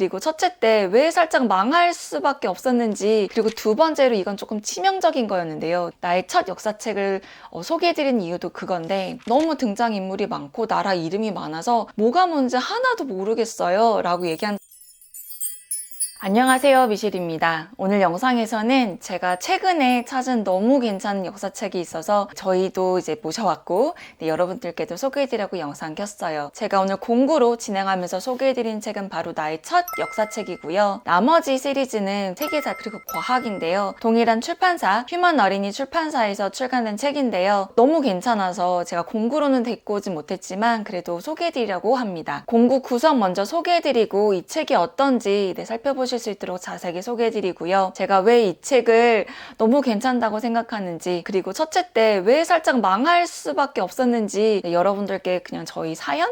그리고 첫째 때 왜 살짝 망할 수밖에 없었는지, 그리고 두 번째로 이건 조금 치명적인 거였는데요. 나의 첫 역사책을 소개해드린 이유도 그건데, 너무 등장인물이 많고 나라 이름이 많아서 뭐가 뭔지 하나도 모르겠어요 라고 얘기한. 안녕하세요, 미실입니다. 오늘 영상에서는 제가 최근에 찾은 너무 괜찮은 역사책이 있어서 저희도 이제 모셔왔고 여러분들께도 소개해드리려고 영상 켰어요. 제가 오늘 공구로 진행하면서 소개해드린 책은 바로 나의 첫 역사책이고요. 나머지 시리즈는 세계사 그리고 과학인데요. 동일한 출판사 휴먼 어린이 출판사에서 출간된 책인데요. 너무 괜찮아서 제가 공구로는 데리고 오진 못했지만 그래도 소개해드리려고 합니다. 공구 구성 먼저 소개해드리고 이 책이 어떤지 살펴보실 수 있도록 자세하게 소개해드리고요. 제가 왜 이 책을 너무 괜찮다고 생각하는지, 그리고 첫째 때 왜 살짝 망할 수밖에 없었는지 여러분들께 그냥 저희 사연?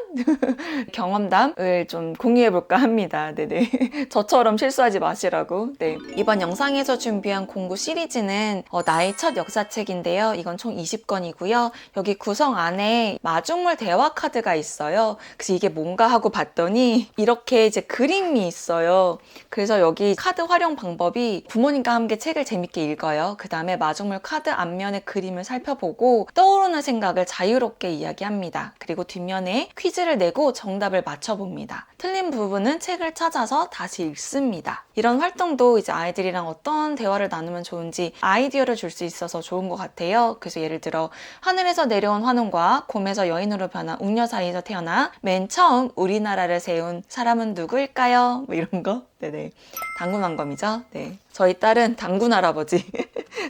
경험담을 좀 공유해볼까 합니다. 네네. 저처럼 실수하지 마시라고. 네. 이번 영상에서 준비한 공구 시리즈는 나의 첫 역사책인데요. 이건 총 20권이고요. 여기 구성 안에 마중물 대화 카드가 있어요. 그래서 이게 뭔가 하고 봤더니 이렇게 이제 그림이 있어요. 그래서 여기 카드 활용 방법이 부모님과 함께 책을 재밌게 읽어요. 그 다음에 마중물 카드 앞면의 그림을 살펴보고 떠오르는 생각을 자유롭게 이야기합니다. 그리고 뒷면에 퀴즈를 내고 정답을 맞춰봅니다. 틀린 부분은 책을 찾아서 다시 읽습니다. 이런 활동도 이제 아이들이랑 어떤 대화를 나누면 좋은지 아이디어를 줄 수 있어서 좋은 것 같아요. 그래서 예를 들어 하늘에서 내려온 환웅과 곰에서 여인으로 변한 웅녀 사이에서 태어나 맨 처음 우리나라를 세운 사람은 누구일까요? 뭐 이런 거. 네네. 당군왕검이죠. 네. 저희 딸은 당군 할아버지,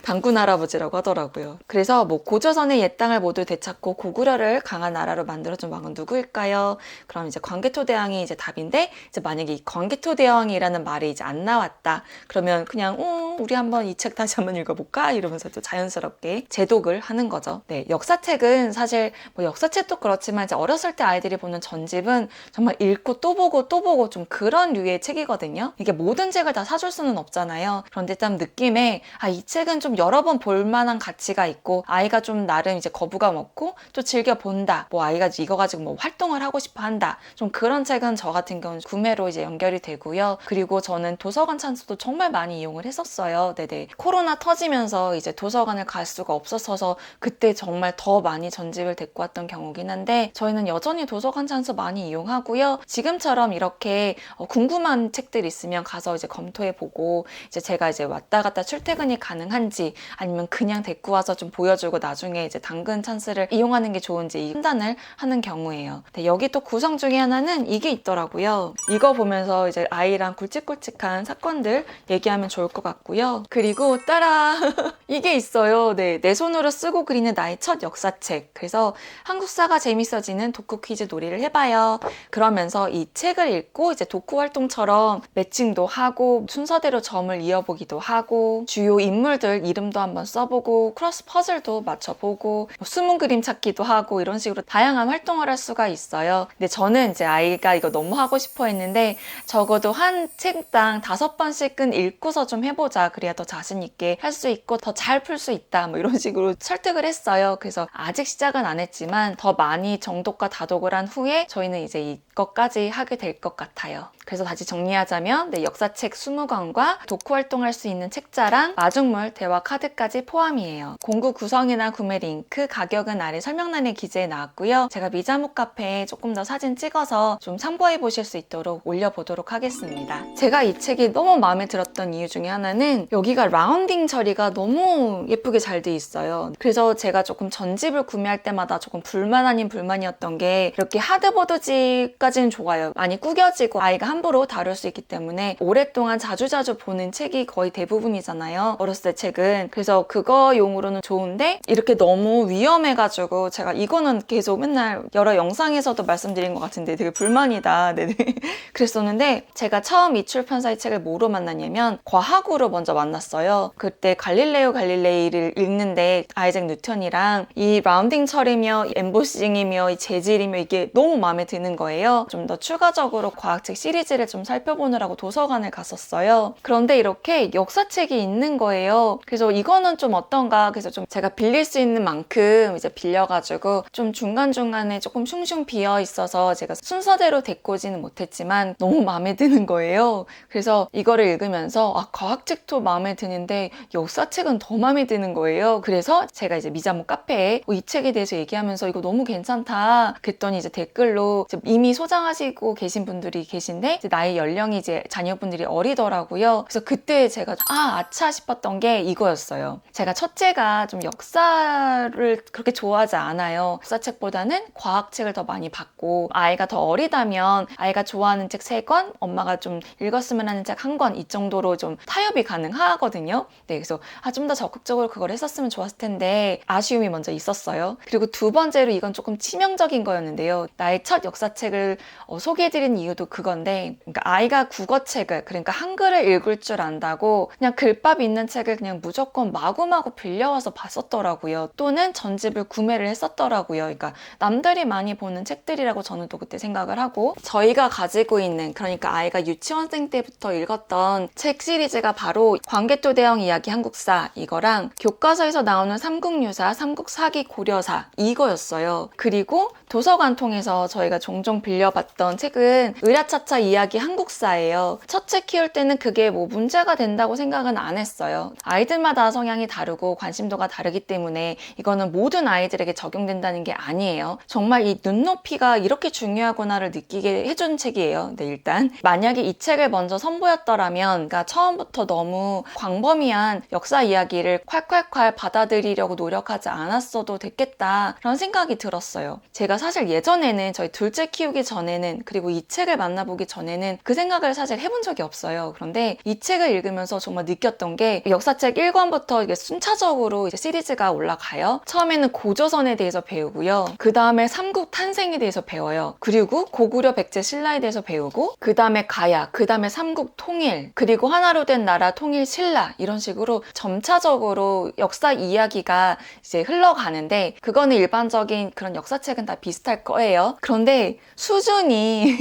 당군 할아버지라고 하더라고요. 그래서 뭐 고조선의 옛 땅을 모두 되찾고 고구려를 강한 나라로 만들어준 왕은 누구일까요? 그럼 이제 광개토대왕이 이제 답인데, 이제 만약에 이 광개토대왕이라는 말이 이제 안 나왔다. 그러면 그냥 우리 한번 이 책 다시 한번 읽어볼까? 이러면서 또 자연스럽게 재독을 하는 거죠. 네, 역사책은 사실 뭐 역사책도 그렇지만 이제 어렸을 때 아이들이 보는 전집은 정말 읽고 또 보고 또 보고 좀 그런 류의 책이거든요. 이게 모든 책을 다 사줄 수는 없잖아요. 그런데 좀 느낌에 이 책은 좀 여러 번 볼 만한 가치가 있고 아이가 좀 나름 이제 거부감 없고 또 즐겨 본다. 뭐 아이가 이거 가지고 뭐 활동을 하고 싶어 한다. 좀 그런 책은 저 같은 경우는 구매로 이제 연결이 되고요. 그리고 저는 도서관 찬스도 정말 많이 이용을 했었어요. 네네. 코로나 터지면서 이제 도서관을 갈 수가 없었어서 그때 정말 더 많이 전집을 데리고 왔던 경우긴 한데, 저희는 여전히 도서관 찬스 많이 이용하고요. 지금처럼 이렇게 궁금한 책들 있으면 가서 이제 검토해보고, 이제 제가 이제 왔다 갔다 출퇴근이 가능한지 아니면 그냥 데리고 와서 좀 보여주고 나중에 이제 당근 찬스를 이용하는 게 좋은지 판단을 하는 경우예요. 네, 여기 또 구성 중에 하나는 이게 있더라고요. 이거 보면서 이제 아이랑 굵직굵직한 사건들 얘기하면 좋을 것 같고요. 그리고 따라 이게 있어요. 네, 내 손으로 쓰고 그리는 나의 첫 역사책. 그래서 한국사가 재밌어지는 도쿠 퀴즈 놀이를 해봐요. 그러면서 이 책을 읽고 이제 도쿠 활동처럼 매칭도 하고 순서대로 점을 이어보기도 하고 주요 인물들 이름도 한번 써보고 크로스 퍼즐도 맞춰보고 숨은 그림 찾기도 하고 이런 식으로 다양한 활동을 할 수가 있어요. 근데 저는 이제 아이가 이거 너무 하고 싶어 했는데 적어도 한 책당 5번씩은 읽고서 좀 해보자. 그래야 더 자신 있게 할 수 있고 더 잘 풀 수 있다. 뭐 이런 식으로 설득을 했어요. 그래서 아직 시작은 안 했지만 더 많이 정독과 다독을 한 후에 저희는 이제 이것까지 하게 될 것 같아요. 그래서 다시 정리하자면 역사책 20권과 도쿠 활동할 수 있는 책자랑 마중물 대화 카드까지 포함이에요. 공구 구성이나 구매 링크, 가격은 아래 설명란에 기재해 나왔고요. 제가 미자목 카페에 조금 더 사진 찍어서 좀 참고해 보실 수 있도록 올려보도록 하겠습니다. 제가 이 책이 너무 마음에 들었던 이유 중에 하나는 여기가 라운딩 처리가 너무 예쁘게 잘 돼 있어요. 그래서 제가 조금 전집을 구매할 때마다 조금 불만 아닌 불만이었던 게, 이렇게 하드보드집까지는 좋아요. 많이 구겨지고 아이가 함부로 다룰 수 있기 때문에 오랫동안 자주자주 보는 책이 거의 대부분이잖아요. 어렸을 때 책은. 그래서 그거 용으로는 좋은데 이렇게 너무 위험해가지고 제가 이거는 계속 맨날 여러 영상에서도 말씀드린 것 같은데 되게 불만이다. 네네. 그랬었는데 제가 처음 이 출판사의 책을 뭐로 만났냐면 과학으로 먼저 만났어요. 그때 갈릴레오 갈릴레이를 읽는데 아이작 뉴턴이랑 이 라운딩 처리며 엠보싱이며 이 재질이며 이게 너무 마음에 드는 거예요. 좀 더 추가적으로 과학책 시리즈 시리즈를 좀 살펴보느라고 도서관을 갔었어요. 그런데 이렇게 역사책이 있는 거예요. 그래서 이거는 좀 어떤가, 그래서 좀 제가 빌릴 수 있는 만큼 이제 빌려가지고 좀 중간중간에 조금 슝슝 비어 있어서 제가 순서대로 데리고 오지는 못했지만 너무 마음에 드는 거예요. 그래서 이거를 읽으면서 과학책도 마음에 드는데 역사책은 더 마음에 드는 거예요. 그래서 제가 이제 미자모 카페에 이 책에 대해서 얘기하면서 이거 너무 괜찮다 그랬더니 이제 댓글로 이제 이미 소장하시고 계신 분들이 계신데 이제 나이 연령이 이제 자녀분들이 어리더라고요. 그래서 그때 제가 아차 싶었던 게 이거였어요. 제가 첫째가 좀 역사를 그렇게 좋아하지 않아요. 역사책보다는 과학책을 더 많이 봤고, 아이가 더 어리다면 아이가 좋아하는 책 3권, 엄마가 좀 읽었으면 하는 책 1권 이 정도로 좀 타협이 가능하거든요. 네, 그래서 좀 더 적극적으로 그걸 했었으면 좋았을 텐데 아쉬움이 먼저 있었어요. 그리고 두 번째로 이건 조금 치명적인 거였는데요. 나의 첫 역사책을 소개해드린 이유도 그건데, 그러니까 아이가 국어책을, 그러니까 한글을 읽을 줄 안다고 그냥 글밥 있는 책을 그냥 무조건 마구마구 빌려와서 봤었더라고요. 또는 전집을 구매를 했었더라고요. 그러니까 남들이 많이 보는 책들이라고 저는 또 그때 생각을 하고, 저희가 가지고 있는, 그러니까 아이가 유치원생 때부터 읽었던 책 시리즈가 바로 광개토대왕 이야기 한국사 이거랑 교과서에서 나오는 삼국유사, 삼국사기 고려사 이거였어요. 그리고 도서관 통해서 저희가 종종 빌려봤던 책은 으랴차차 이야기 한국사예요. 첫째 키울 때는 그게 뭐 문제가 된다고 생각은 안 했어요. 아이들마다 성향이 다르고 관심도가 다르기 때문에 이거는 모든 아이들에게 적용된다는 게 아니에요. 정말 이 눈높이가 이렇게 중요하구나를 느끼게 해준 책이에요. 네, 일단 만약에 이 책을 먼저 선보였더라면, 그러니까 처음부터 너무 광범위한 역사 이야기를 콸콸콸 받아들이려고 노력하지 않았어도 됐겠다 그런 생각이 들었어요. 제가 사실 예전에는, 저희 둘째 키우기 전에는, 그리고 이 책을 만나보기 전에는 그 생각을 사실 해본 적이 없어요. 그런데 이 책을 읽으면서 정말 느꼈던 게, 역사책 1권부터 이게 순차적으로 이제 시리즈가 올라가요. 처음에는 고조선에 대해서 배우고요. 그 다음에 삼국 탄생에 대해서 배워요. 그리고 고구려 백제 신라에 대해서 배우고, 그 다음에 가야, 그 다음에 삼국 통일, 그리고 하나로 된 나라 통일 신라, 이런 식으로 점차적으로 역사 이야기가 이제 흘러가는데, 그거는 일반적인 그런 역사책은 다 비슷할 거예요. 그런데 수준이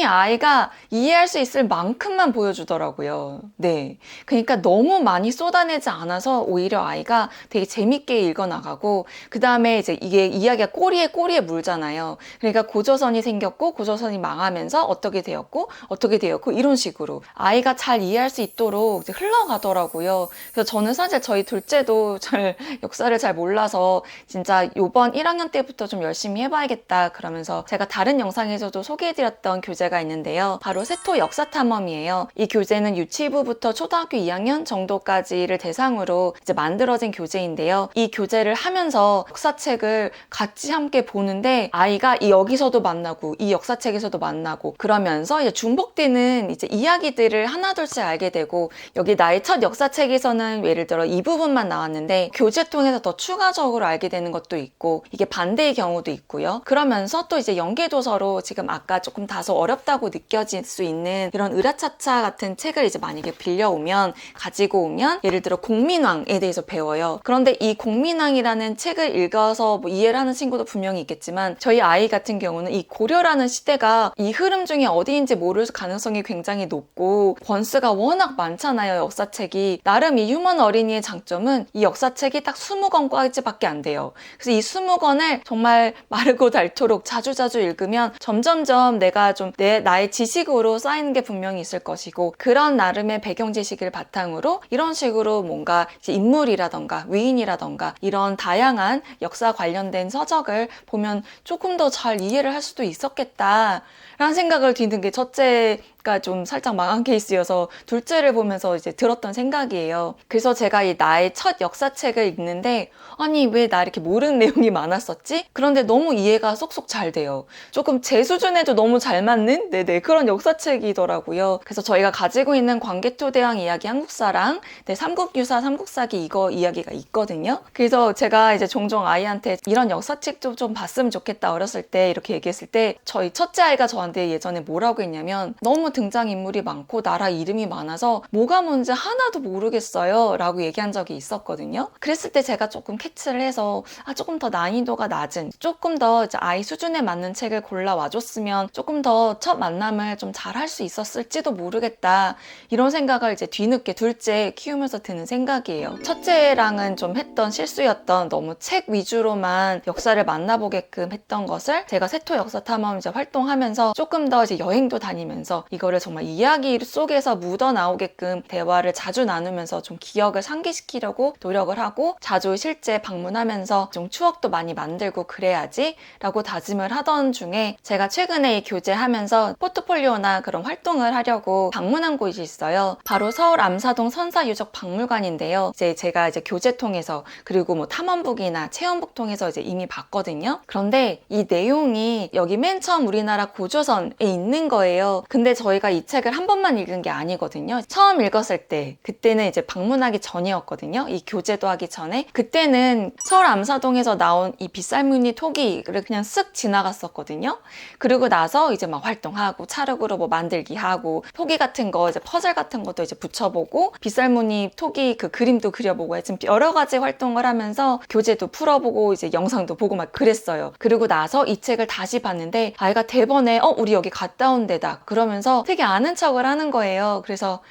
아이가 이해할 수 있을 만큼만 보여주더라고요. 네, 그러니까 너무 많이 쏟아내지 않아서 오히려 아이가 되게 재밌게 읽어나가고, 그 다음에 이제 이게 이야기가 꼬리에 물잖아요. 그러니까 고조선이 생겼고 고조선이 망하면서 어떻게 되었고 이런 식으로 아이가 잘 이해할 수 있도록 이제 흘러가더라고요. 그래서 저는 사실 저희 둘째도 잘 역사를 잘 몰라서 진짜 요번 1학년 때부터 좀 열심히 해봐야겠다 그러면서 제가 다른 영상에서도 소개해드렸던 교재가 있는데요. 바로 세토 역사탐험이에요. 이 교재는 유치부부터 초등학교 2학년 정도까지를 대상으로 이제 만들어진 교재인데요. 이 교재를 하면서 역사책을 같이 함께 보는데 아이가 여기서도 만나고 이 역사책에서도 만나고 그러면서 이제 중복되는 이제 이야기들을 하나둘씩 알게 되고, 여기 나의 첫 역사책에서는 예를 들어 이 부분만 나왔는데 교재 통해서 더 추가적으로 알게 되는 것도 있고, 이게 반대의 경우도 있고요. 그러면서 또 이제 연계도서로 지금 아까 조금 다소 어렵다고 느껴질 수 있는 이런 으라차차 같은 책을 이제 만약에 빌려오면, 가지고 오면 예를 들어 공민왕에 대해서 배워요. 그런데 이 공민왕이라는 책을 읽어서 뭐 이해를 하는 친구도 분명히 있겠지만, 저희 아이 같은 경우는 이 고려라는 시대가 이 흐름 중에 어디인지 모를 가능성이 굉장히 높고 권수가 워낙 많잖아요. 역사책이. 나름 이 휴먼 어린이의 장점은 이 역사책이 딱 20권까지밖에 안 돼요. 그래서 이 20권을 정말 마르고 닳도록 자주자주 읽으면 점점점 내가 좀 나의 지식으로 쌓이는 게 분명히 있을 것이고, 그런 나름의 배경 지식을 바탕으로 이런 식으로 뭔가 이제 인물이라던가 위인이라던가 이런 다양한 역사 관련된 서적을 보면 조금 더 잘 이해를 할 수도 있었겠다 라는 생각을 드는 게 첫째가 좀 살짝 망한 케이스여서 둘째를 보면서 이제 들었던 생각이에요. 그래서 제가 이 나의 첫 역사책을 읽는데, 아니 왜 나 이렇게 모르는 내용이 많았었지? 그런데 너무 이해가 쏙쏙 잘 돼요. 조금 제 수준에도 너무 잘 맞는 그런 역사책이더라고요. 그래서 저희가 가지고 있는 광개토대왕 이야기 한국사랑 삼국유사, 삼국사기 이거 이야기가 있거든요. 그래서 제가 이제 종종 아이한테 이런 역사책도 좀 봤으면 좋겠다 어렸을 때 이렇게 얘기했을 때, 저희 첫째 아이가 저한테 예전에 뭐라고 했냐면, 너무 등장인물이 많고 나라 이름이 많아서 뭐가 뭔지 하나도 모르겠어요 라고 얘기한 적이 있었거든요. 그랬을 때 제가 조금 캐치를 해서 조금 더 난이도가 낮은, 조금 더 이제 아이 수준에 맞는 책을 골라와줬으면 조금 더 첫 만남을 좀 잘 할 수 있었을지도 모르겠다, 이런 생각을 이제 뒤늦게 둘째 키우면서 드는 생각이에요. 첫째랑은 좀 했던 실수였던, 너무 책 위주로만 역사를 만나보게끔 했던 것을 제가 세토 역사 탐험 이제 활동하면서 조금 더 이제 여행도 다니면서 이거를 정말 이야기 속에서 묻어 나오게끔 대화를 자주 나누면서 좀 기억을 상기시키려고 노력을 하고, 자주 실제 방문하면서 좀 추억도 많이 만들고 그래야지 라고 다짐을 하던 중에, 제가 최근에 이 교제하면서 포트폴리오나 그런 활동을 하려고 방문한 곳이 있어요. 바로 서울 암사동 선사유적박물관인데요. 이제 제가 이제 교재 통해서, 그리고 뭐 탐험북이나 체험북 통해서 이제 이미 봤거든요. 그런데 이 내용이 여기 맨 처음 우리나라 고조선에 있는 거예요. 근데 저희가 이 책을 한 번만 읽은 게 아니거든요. 처음 읽었을 때, 그때는 이제 방문하기 전이었거든요. 이 교재도 하기 전에. 그때는 서울 암사동에서 나온 이 빗살무늬 토기를 그냥 쓱 지나갔었거든요. 그리고 나서 이제 막 활동하고 찰흙으로 뭐 만들기 하고, 토기 같은 거 이제 퍼즐 같은 것도 이제 붙여보고, 빗살무늬 토기 그 그림도 그려보고, 지금 여러 가지 활동을 하면서 교재도 풀어보고 이제 영상도 보고 막 그랬어요. 그리고 나서 이 책을 다시 봤는데 아이가 대번에 우리 여기 갔다 온 데다 그러면서 되게 아는 척을 하는 거예요. 그래서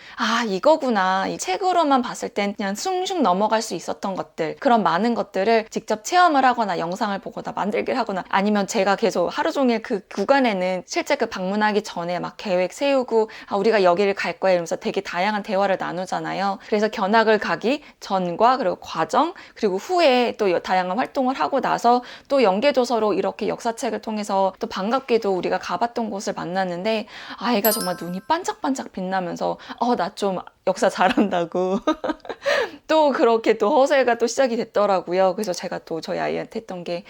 이거구나, 이 책으로만 봤을 땐 그냥 숭숭 넘어갈 수 있었던 것들, 그런 많은 것들을 직접 체험을 하거나 영상을 보거나 만들기를 하거나, 아니면 제가 계속 하루 종일 그 구간에는 실제 그 방문하기 전에 막 계획 세우고 우리가 여기를 갈 거야 이러면서 되게 다양한 대화를 나누잖아요. 그래서 견학을 가기 전과 그리고 과정, 그리고 후에 또 다양한 활동을 하고 나서 또 연계도서로 이렇게 역사책을 통해서 또 반갑게도 우리가 가봤던 곳을 만났는데, 아이가 정말 눈이 반짝반짝 빛나면서 나 좀 역사 잘한다고 또 그렇게 또 허세가 또 시작이 됐더라고요. 그래서 제가 또 저희 아이한테 했던 게,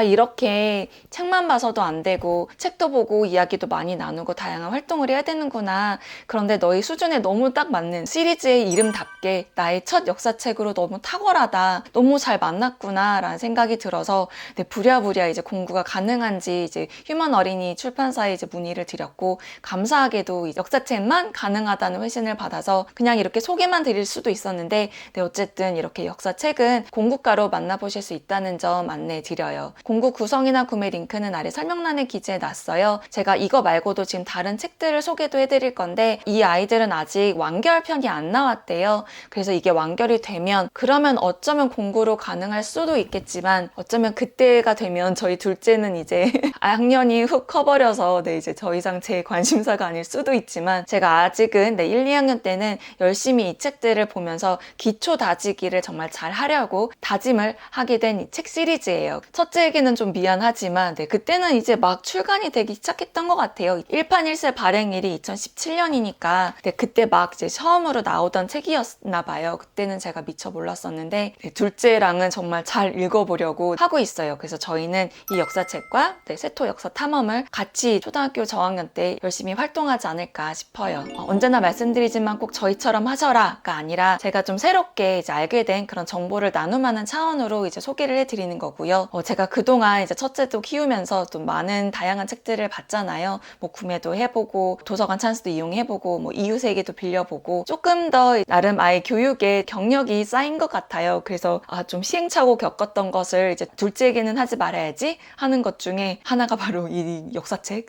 이렇게 책만 봐서도 안 되고 책도 보고 이야기도 많이 나누고 다양한 활동을 해야 되는구나. 그런데 너희 수준에 너무 딱 맞는 시리즈의 이름답게 나의 첫 역사책으로 너무 탁월하다, 너무 잘 만났구나 라는 생각이 들어서 부랴부랴 이제 공부가 가능한지 이제 휴먼 어린이 출판사에 이제 문의를 드렸고, 감사하게도 이 역사책만 가능하다는 회신을 받아서 그냥 이렇게 소개만 드릴 수도 있었는데, 어쨌든 이렇게 역사책은 공구가로 만나보실 수 있다는 점 안내드려요. 공구 구성이나 구매 링크는 아래 설명란에 기재해 놨어요. 제가 이거 말고도 지금 다른 책들을 소개도 해드릴 건데, 이 아이들은 아직 완결편이 안 나왔대요. 그래서 이게 완결이 되면 그러면 어쩌면 공구로 가능할 수도 있겠지만, 어쩌면 그때가 되면 저희 둘째는 이제 학년이 훅 커버려서 이제 더 이상 제 관심사가 아닐 수도 있지만, 제가 아직은 1, 2학년 때는 열심히 이 책들을 보면서 기초 다지기를 정말 잘 하려고 다짐을 하게 된 이 책 시리즈예요. 첫째에게는 좀 미안하지만 그때는 이제 막 출간이 되기 시작했던 것 같아요. 1판 1세 발행일이 2017년이니까 그때 막 이제 처음으로 나오던 책이었나 봐요. 그때는 제가 미처 몰랐었는데, 둘째랑은 정말 잘 읽어보려고 하고 있어요. 그래서 저희는 이 역사책과 세토 역사 탐험을 같이 초등학교 저학년 때 열심히 활동하지 않을까 싶어요. 언제나 말씀드리지만 꼭 저희처럼 하셔라가 아니라, 제가 좀 새롭게 이제 알게 된 그런 정보를 나눔하는 차원으로 이제 소개를 해드리는 거고요. 제가 그동안 이제 첫째도 키우면서 또 많은 다양한 책들을 봤잖아요. 뭐 구매도 해보고 도서관 찬스도 이용해보고 뭐 이웃에게도 빌려보고, 조금 더 나름 아이 교육에 경력이 쌓인 것 같아요. 그래서 좀 시행착오 겪었던 것을 이제 둘째에게는 하지 말아야지 하는 것 중에 하나가 바로 이 역사책.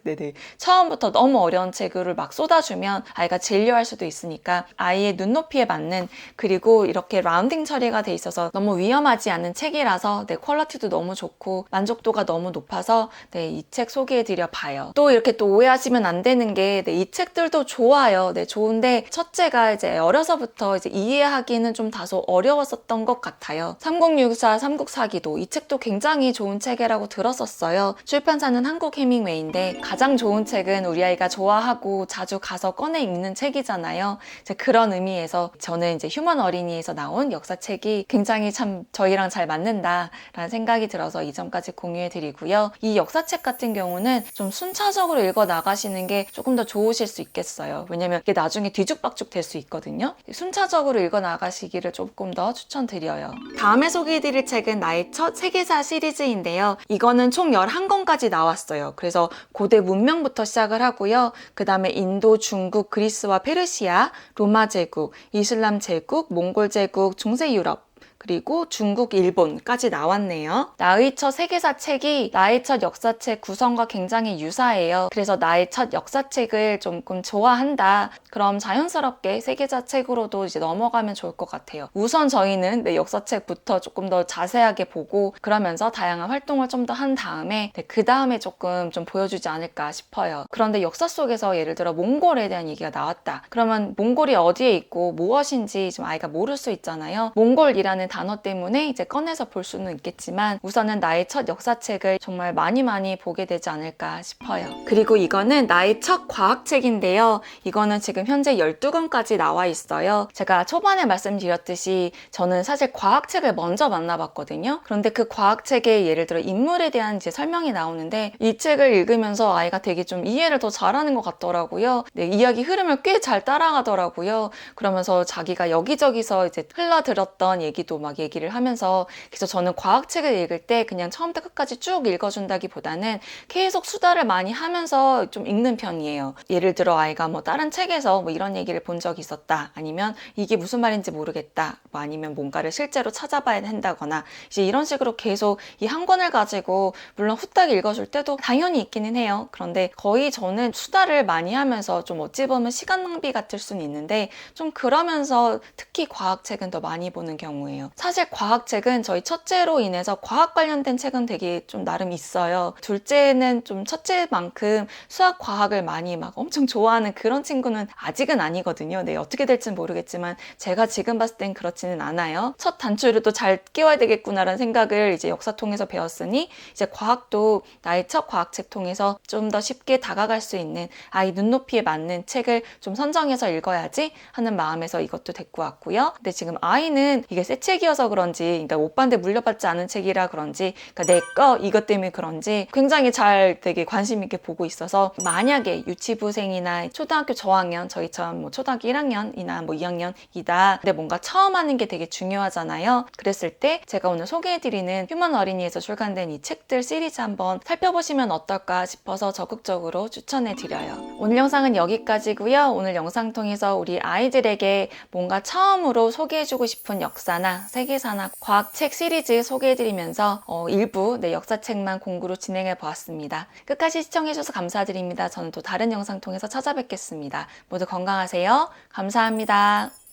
처음부터 너무 어려운 책을 막 쏟아주면 아이가 질려할 수도 있으니까 아이의 눈높이에 맞는, 그리고 이렇게 라운딩 처리가 돼 있어서 너무 위험하지 않은 책이라서 퀄리티도 너무 좋고 만족도가 너무 높아서 이 책 소개해드려 봐요. 또 이렇게 또 오해하시면 안 되는 게, 이 책들도 좋아요. 좋은데 첫째가 이제 어려서부터 이제 이해하기는 좀 다소 어려웠었던 것 같아요. 3064 삼국사기도, 이 책도 굉장히 좋은 책이라고 들었었어요. 출판사는 한국 해밍웨이인데 가장 좋은 책은 우리 아이가 좋아하고 자주 가서 꺼내 읽는 책이잖아요. 이제 그런 의미에서 저는 이제 휴먼 어린이에서 나온 역사책이 굉장히 참 저희랑 잘 맞는다라는 생각이 들어서 이 점까지 공유해 드리고요. 이 역사책 같은 경우는 좀 순차적으로 읽어 나가시는 게 조금 더 좋으실 수 있겠어요. 왜냐면 이게 나중에 뒤죽박죽 될 수 있거든요. 순차적으로 읽어 나가시기를 조금 더 추천드려요. 다음에 소개해 드릴 책은 나의 첫 세계사 시리즈인데요. 이거는 총 11권까지 나왔어요. 그래서 고대 문명부터 시작을 하고요. 그 다음에 인도, 중국, 그리스와 페르시아, 로마 제국, 이슬람 제국, 몽골 제국, 중세 유럽, 그리고 중국, 일본까지 나왔네요. 나의 첫 세계사 책이 나의 첫 역사책 구성과 굉장히 유사해요. 그래서 나의 첫 역사책을 조금 좋아한다. 그럼 자연스럽게 세계사 책으로도 이제 넘어가면 좋을 것 같아요. 우선 저희는 내 역사책부터 조금 더 자세하게 보고 그러면서 다양한 활동을 좀 더 한 다음에 그 다음에 조금 좀 보여주지 않을까 싶어요. 그런데 역사 속에서 예를 들어 몽골에 대한 얘기가 나왔다. 그러면 몽골이 어디에 있고 무엇인지 좀 아이가 모를 수 있잖아요. 몽골이라는 단어 때문에 이제 꺼내서 볼 수는 있겠지만 우선은 나의 첫 역사책을 정말 많이 보게 되지 않을까 싶어요. 그리고 이거는 나의 첫 과학책인데요. 이거는 지금 현재 12권까지 나와 있어요. 제가 초반에 말씀드렸듯이 저는 사실 과학책을 먼저 만나봤거든요. 그런데 그 과학책에 예를 들어 인물에 대한 이제 설명이 나오는데 이 책을 읽으면서 아이가 되게 좀 이해를 더 잘하는 것 같더라고요. 네, 이야기 흐름을 꽤 잘 따라가더라고요. 그러면서 자기가 여기저기서 이제 흘러들었던 얘기도 막 얘기를 하면서 그래서 저는 과학책을 읽을 때 그냥 처음부터 끝까지 쭉 읽어준다기보다는 계속 수다를 많이 하면서 좀 읽는 편이에요. 예를 들어 아이가 뭐 다른 책에서 뭐 이런 얘기를 본 적이 있었다. 아니면 이게 무슨 말인지 모르겠다. 뭐 아니면 뭔가를 실제로 찾아봐야 된다거나 이제 이런 식으로 계속 이 한 권을 가지고 물론 후딱 읽어줄 때도 당연히 있기는 해요. 그런데 거의 저는 수다를 많이 하면서 좀 어찌 보면 시간 낭비 같을 수는 있는데 좀 그러면서 특히 과학책은 더 많이 보는 경우예요. 사실 과학책은 저희 첫째로 인해서 과학 관련된 책은 되게 좀 나름 있어요. 둘째는 좀 첫째만큼 수학 과학을 많이 막 엄청 좋아하는 그런 친구는 아직은 아니거든요. 네, 어떻게 될지는 모르겠지만 제가 지금 봤을 땐 그렇지는 않아요. 첫 단추를 또 잘 끼워야 되겠구나라는 생각을 이제 역사 통해서 배웠으니 이제 과학도 나의 첫 과학책 통해서 좀 더 쉽게 다가갈 수 있는 아이 눈높이에 맞는 책을 좀 선정해서 읽어야지 하는 마음에서 이것도 데리고 왔고요. 근데 지금 아이는 이게 새 책이어서 그런지, 그러니까 오빠한테 물려받지 않은 책이라 그런지, 그러니까 내 거 이것 때문에 그런지 굉장히 잘 되게 관심 있게 보고 있어서 만약에 유치부생이나 초등학교 저학년, 저희처럼 뭐 초등학교 1학년이나 뭐 2학년이다. 근데 뭔가 처음 하는 게 되게 중요하잖아요. 그랬을 때 제가 오늘 소개해드리는 휴먼 어린이에서 출간된 이 책들 시리즈 한번 살펴보시면 어떨까 싶어서 적극적으로 추천해드려요. 오늘 영상은 여기까지고요. 오늘 영상 통해서 우리 아이들에게 뭔가 처음으로 소개해주고 싶은 역사나 세계사나 과학책 시리즈 소개해드리면서 일부 내 역사책만 공부로 진행해 보았습니다. 끝까지 시청해주셔서 감사드립니다. 저는 또 다른 영상 통해서 찾아뵙겠습니다. 모두 건강하세요. 감사합니다.